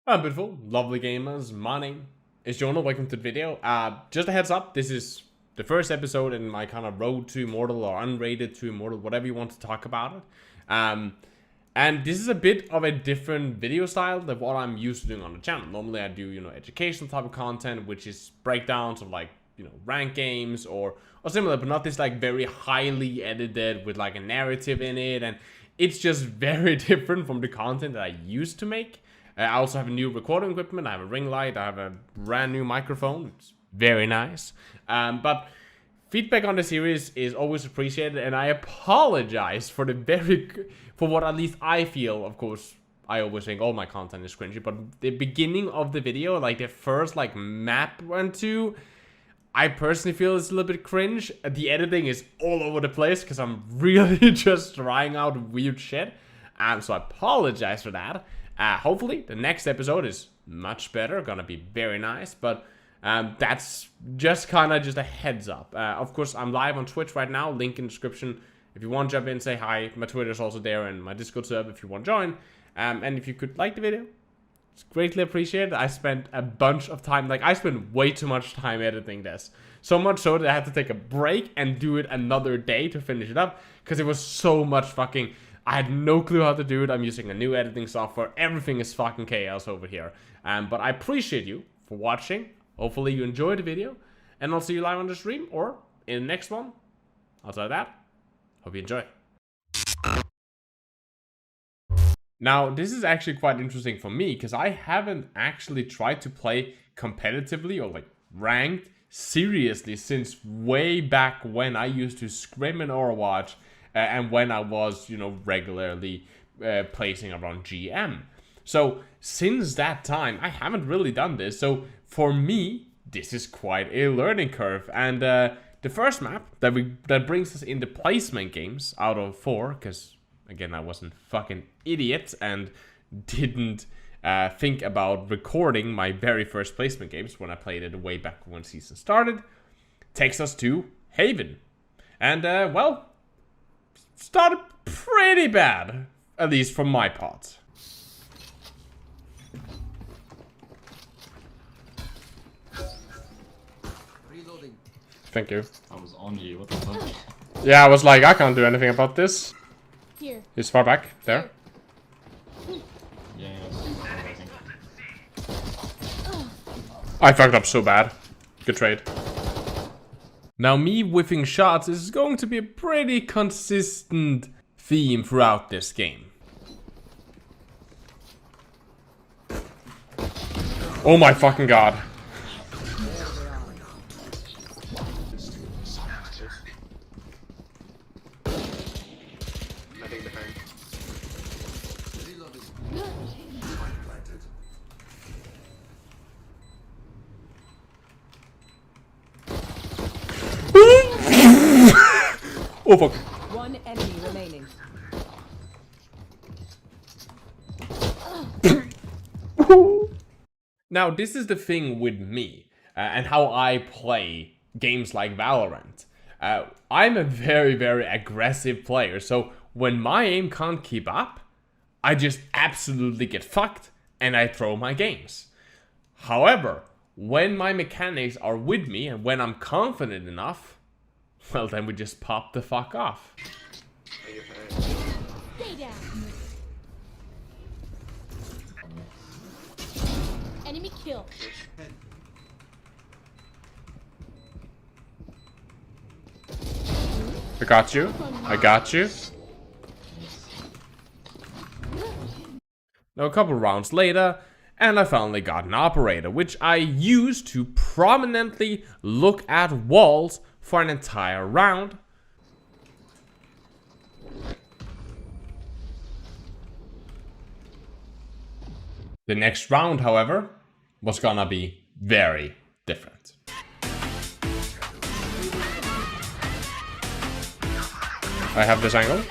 Beautiful, lovely gamers, my name is Jonal, welcome to the video. Just a heads up, this is the first episode in my kind of road to Immortal or unrated to Immortal, whatever you want to talk about it. And this is a bit of a different video style than what I'm used to doing on the channel. Normally I do, educational type of content, which is breakdowns of like, rank games or similar, but not this like very highly edited with like a narrative in it. And it's just very different from the content that I used to make. I also have a new recording equipment. I have a ring light. I have a brand new microphone. It's very nice. But feedback on the series is always appreciated, and I apologize for for what at least I feel. Of course, I always think all my content is cringy, but the beginning of the video, like the first like map went to, I personally feel it's a little bit cringe. The editing is all over the place because I'm really just trying out weird shit. So I apologize for that. Hopefully the next episode is much better, gonna be very nice, but that's just kind of just a heads up. Of course, I'm live on Twitch right now, link in the description. If you want to jump in, say hi. My Twitter is also there, and my Discord server if you want to join. And if you could like the video, it's greatly appreciated. I spent a bunch of time, like I spent way too much time editing this. So much so that I had to take a break and do it another day to finish it up, because it was so much fucking... I had no clue how to do it. I'm using a new editing software. Everything is fucking chaos over here. But I appreciate you for watching. Hopefully you enjoyed the video. And I'll see you live on the stream or in the next one. Outside of that, hope you enjoy. Now, this is actually quite interesting for me because I haven't actually tried to play competitively or like ranked seriously since way back when I used to scrim in Overwatch. And when I was, regularly placing around GM. So, since that time, I haven't really done this. So, for me, this is quite a learning curve. And the first map that brings us into placement games out of 4, because, again, I wasn't fucking idiot and didn't think about recording my very first placement games when I played it way back when season started, takes us to Haven. And, well... started pretty bad, at least from my part. Reloading. Thank you. I was on you, what the fuck? Yeah, I was like, I can't do anything about this. Here. He's far back, there. Yeah, I think. I fucked up so bad. Good trade. Now, me whiffing shots is going to be a pretty consistent theme throughout this game. Oh my fucking god. Oh fuck. One enemy remaining. Now, this is the thing with me and how I play games like Valorant. I'm a very, very aggressive player, so when my aim can't keep up, I just absolutely get fucked and I throw my games. However, when my mechanics are with me and when I'm confident enough, well, then we just pop the fuck off. Stay down. Enemy kill. I got you. I got you. Now, a couple rounds later, and I finally got an operator, which I used to prominently look at walls for an entire round. The next round, however, was gonna be very different. I have this angle.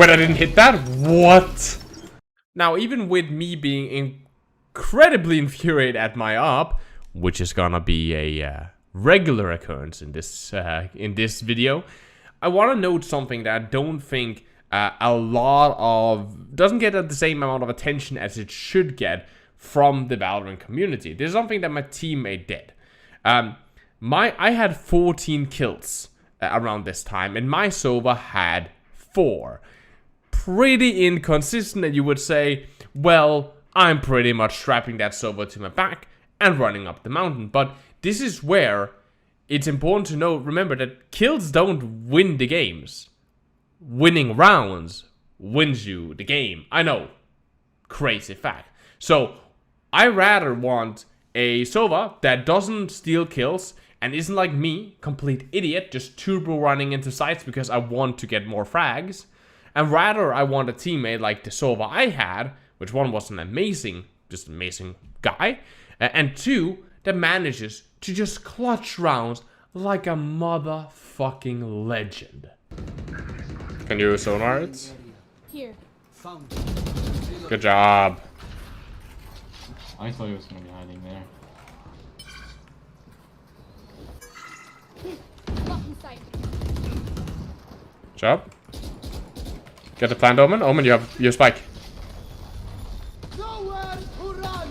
Wait, I didn't hit that? What? Now, even with me being incredibly infuriated at my op, which is gonna be a regular occurrence in this video, I want to note something that I don't think doesn't get the same amount of attention as it should get from the Valorant community. This is something that my teammate did. I had 14 kills around this time, and my Sova had 4. Pretty inconsistent, and you would say, well, I'm pretty much strapping that Sova to my back and running up the mountain. But this is where it's important to know, remember that kills don't win the games. Winning rounds wins you the game. I know, crazy fact. So I rather want a Sova that doesn't steal kills and isn't like me, complete idiot, just turbo running into sites because I want to get more frags. And rather, I want a teammate like the Sova I had, which one was an amazing guy, and 2, that manages to just clutch rounds like a motherfucking legend. Can you sonar it? Here. Good job. I thought he was gonna be hiding there. Blocking sight. Job. Get the plant, Omen. Omen, you have your spike. Nowhere to run.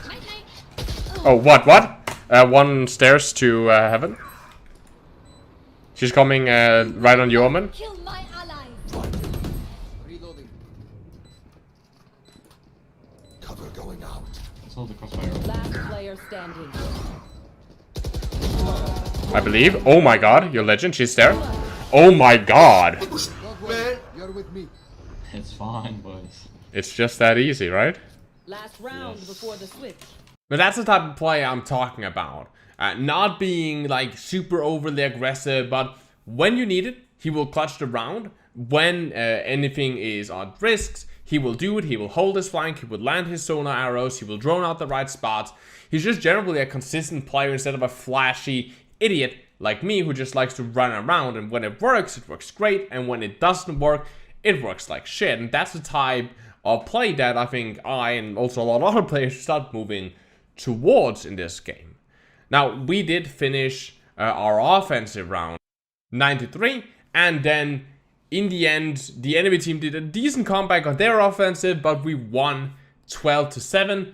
Night night. Oh, what? One stairs to heaven. She's coming right on you, Omen. Kill my ally. Reloading. Cover going out. Let's hold the crossfire. Last player standing. I believe. Oh my god, your legend, she's there. Oh my god. Don't worry, you're with me. It's fine, boys. It's just that easy, right? Last round before the switch. But that's the type of play I'm talking about. Not being like super overly aggressive, but when you need it, he will clutch the round. When anything is on risks, he will do it. He will hold his flank. He will land his sonar arrows. He will drone out the right spots. He's just generally a consistent player instead of a flashy idiot like me who just likes to run around. And when it works great. And when it doesn't work, it works like shit. And that's the type of play that I think I and also a lot of other players should start moving towards in this game. Now, we did finish our offensive round 9-3, and then in the end, the enemy team did a decent comeback on their offensive, but we won 12-7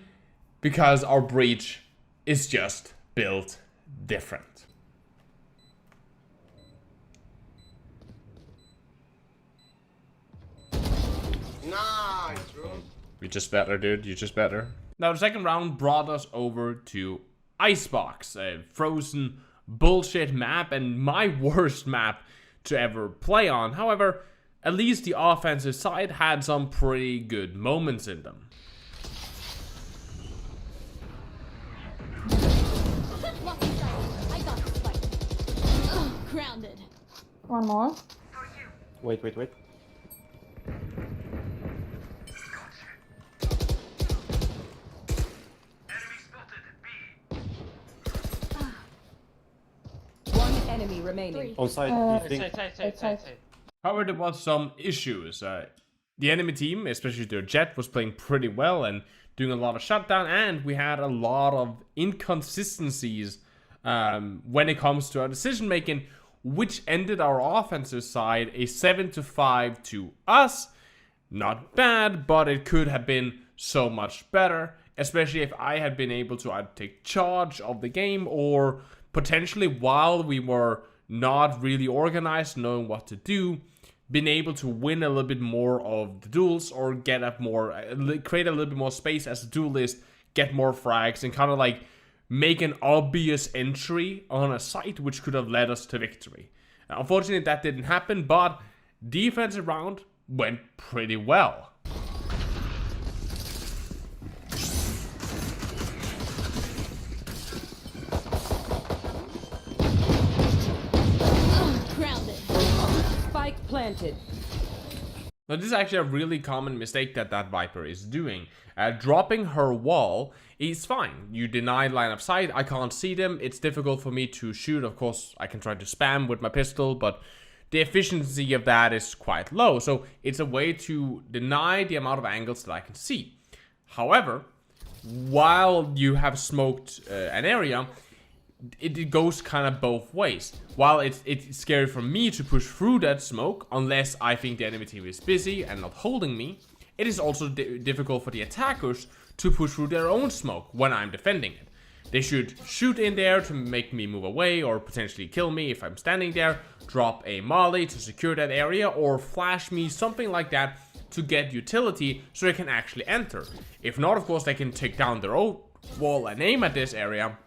because our breach is just built different. Nice, bro. You just better, dude. You just better. Now, the second round brought us over to Icebox, a frozen bullshit map and my worst map to ever play on. However, at least the offensive side had some pretty good moments in them. Blocking sight. I got the fight. Ugh, grounded. One more. Wait. One enemy remaining. On site, you think? However, there was some issues. The enemy team, especially their Jet, was playing pretty well and doing a lot of shutdown, and we had a lot of inconsistencies when it comes to our decision making, which ended our offensive side a 7-5 to us. Not bad, but it could have been so much better, especially if I had been able to either take charge of the game or potentially, while we were not really organized, knowing what to do, been able to win a little bit more of the duels or get up more, create a little bit more space as a duelist, get more frags, and kind of like make an obvious entry on a site which could have led us to victory. Unfortunately, that didn't happen, but defensive round went pretty well. Grounded. Spike planted. Now, this is actually a really common mistake that Viper is doing. Dropping her wall is fine. You deny line of sight, I can't see them, it's difficult for me to shoot. Of course, I can try to spam with my pistol, but the efficiency of that is quite low. So it's a way to deny the amount of angles that I can see. However, while you have smoked an area, it goes kind of both ways. While it's scary for me to push through that smoke, unless I think the enemy team is busy and not holding me, it is also difficult for the attackers to push through their own smoke when I'm defending it. They should shoot in there to make me move away or potentially kill me if I'm standing there, drop a molly to secure that area, or flash me, something like that, to get utility so they can actually enter. If not, of course, they can take down their own wall and aim at this area,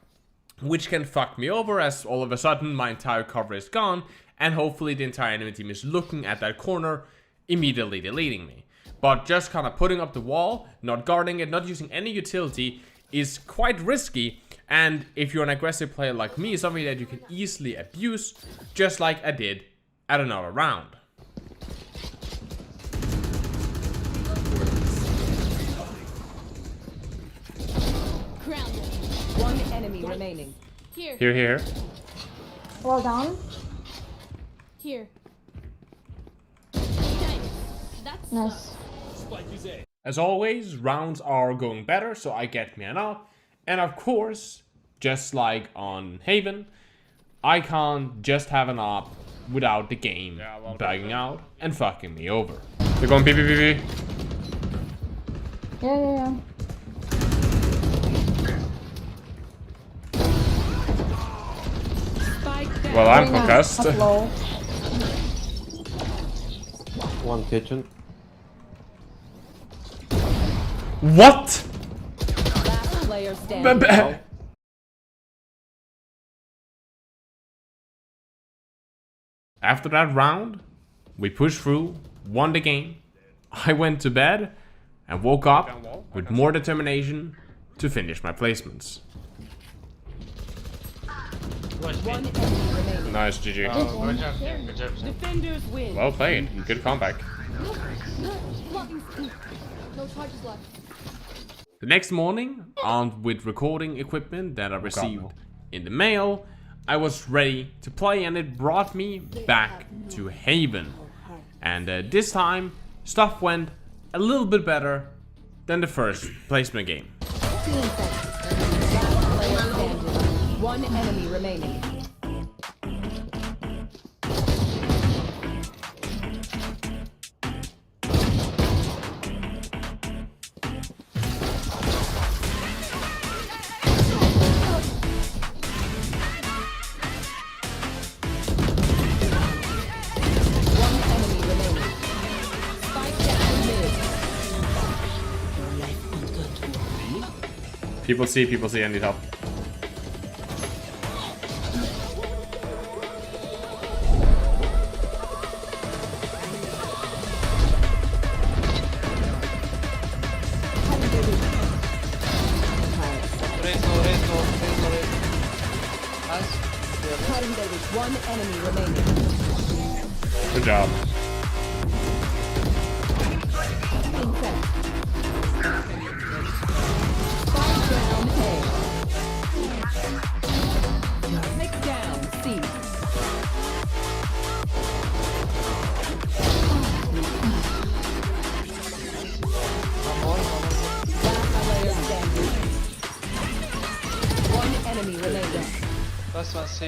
which can fuck me over as all of a sudden my entire cover is gone and hopefully the entire enemy team is looking at that corner, immediately deleting me. But just kind of putting up the wall, not guarding it, not using any utility is quite risky, and if you're an aggressive player like me, something that you can easily abuse, just like I did at another round. Grounded. One enemy remaining. Here. Here. Well down. Here. Nice. That's Nice. As always, rounds are going better, so I get me an up. And of course, just like on Haven, I can't just have an op without the game bugging out and fucking me over. They're going PvP. Yeah. Spike down. Well, I'm Very nice. concussed. Up low. One kitchen. What? Last player standing. After that round, we pushed through, won the game. I went to bed and woke up with more determination to finish my placements. One enemy remaining. Nice, GG. Defenders win. Well played. Good comeback. blocking. No charges left. The next morning, armed with recording equipment that I received in the mail, I was ready to play, and it brought me back to Haven. And this time, stuff went a little bit better than the first placement game. Last player standing. One enemy remaining. People see, I need help. One enemy remaining. Good job. Down A. Take down C. Last player standing. One enemy remaining. Last one C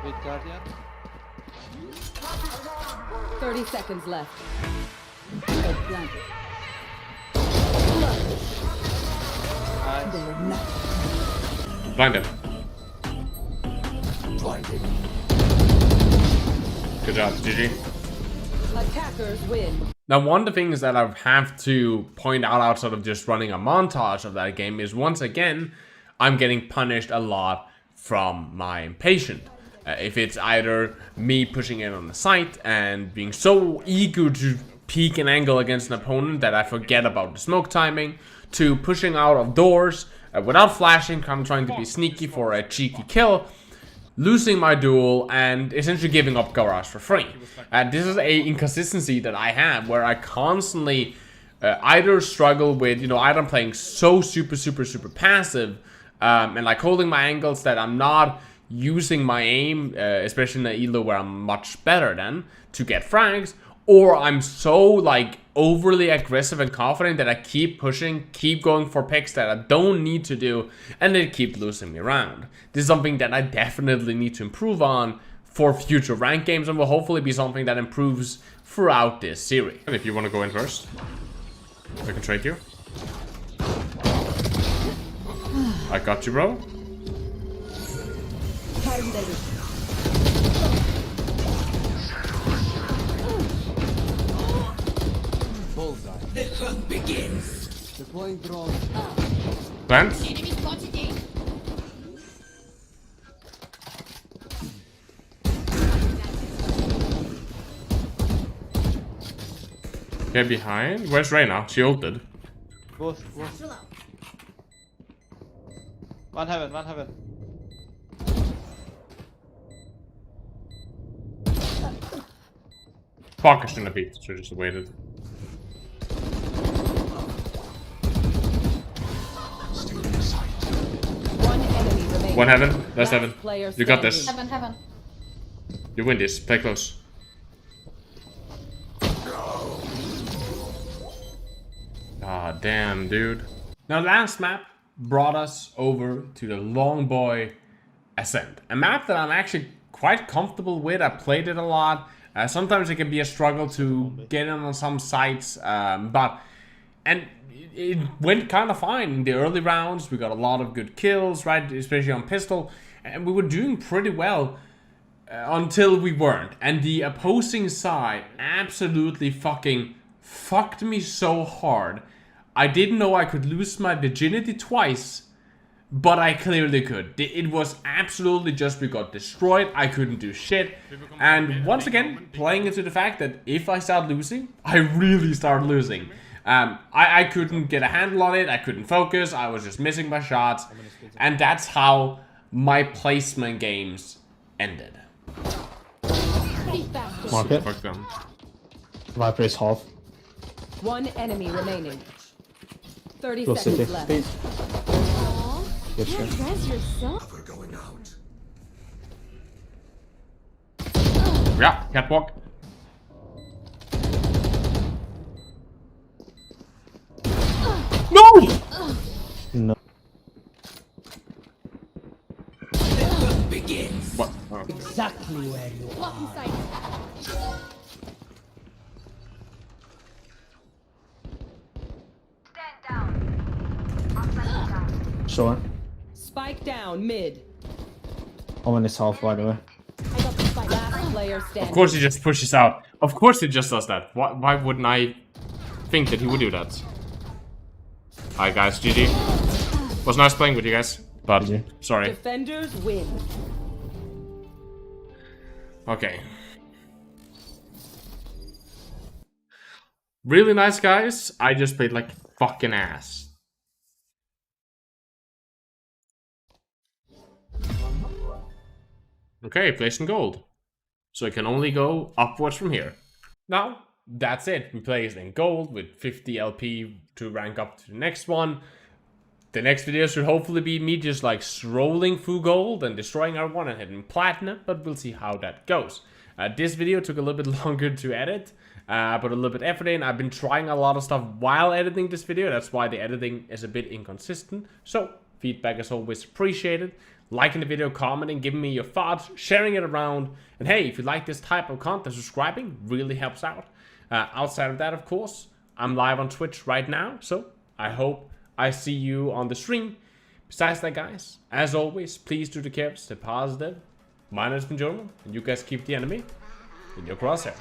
with Guardian. 30 seconds left. Blind him. Good job, GG. Attackers win. Now, one of the things that I have to point out outside of just running a montage of that game is, once again, I'm getting punished a lot from my impatient. If it's either me pushing in on the site and being so eager to peek an angle against an opponent that I forget about the smoke timing, to pushing out of doors without flashing, kind of trying to be sneaky for a cheeky kill, losing my duel and essentially giving up garage for free. This is a inconsistency that I have where I constantly either struggle with, you know, either I'm playing so super passive and like holding my angles that I'm not using my aim, especially in the elo where I'm much better than, to get frags, or I'm so like overly aggressive and confident that I keep pushing, keep going for picks that I don't need to do, and they keep losing me around. This is something that I definitely need to improve on for future rank games, and will hopefully be something that improves throughout this series. And if you want to go in first, I can trade you. I got you, bro. Bullseye. The hunt begins. Deploying drone. Plant. Enemy spotted A. Get behind. Where's Reyna? She ulted. Both. One heaven. Fuck, I shouldn't have beat. Should have just waited. One enemy remaining. One heaven. That's Last heaven. player You got this. standing. Heaven. You win this. Play close. Ah, damn, dude. Now, last map brought us over to the Long Boy Ascent. A map that I'm actually quite comfortable with. I played it a lot. Sometimes it can be a struggle to get in on some sites, but it went kind of fine in the early rounds. We got a lot of good kills, right? Especially on pistol, and we were doing pretty well until we weren't. And the opposing side absolutely fucking fucked me so hard. I didn't know I could lose my virginity twice, but I clearly could. It was absolutely just, we got destroyed, I couldn't do shit. And once again, playing into the fact that if I start losing, I really start losing. I couldn't get a handle on it, I couldn't focus, I was just missing my shots. And that's how my placement games ended. Pretty fast. Market. Fuck them. Viper is half. One enemy remaining. 30 Go seconds city. left. Please. Aww. Yes, sir. Can't dress yourself. We're going out. Yeah, catwalk. No! No. What? Oh. Exactly where you are. Blocking sight. Sure. Spike down mid. Omen is half, by the way. I got the spike. Last player standing. Of course he just pushes out. Of course he just does that. Why wouldn't I think that he would do that? Alright guys, GG. Was nice playing with you guys, but GG. sorry. Defenders win. Okay. Really nice guys. I just played like fucking ass. Okay, place in gold. So it can only go upwards from here. Now, that's it. We placed in gold with 50 LP to rank up to the next one. The next video should hopefully be me just like strolling through gold and destroying everyone and hitting platinum, but we'll see how that goes. This video took a little bit longer to edit, put a little bit effort in. I've been trying a lot of stuff while editing this video. That's why the editing is a bit inconsistent. So feedback is always appreciated. Liking the video, commenting, giving me your thoughts, sharing it around. And hey, if you like this type of content, subscribing really helps out. Outside of that, of course, I'm live on Twitch right now. So I hope I see you on the stream. Besides that, guys, as always, please do take care, stay positive. My name has been Jonal, and you guys keep the enemy in your crosshair.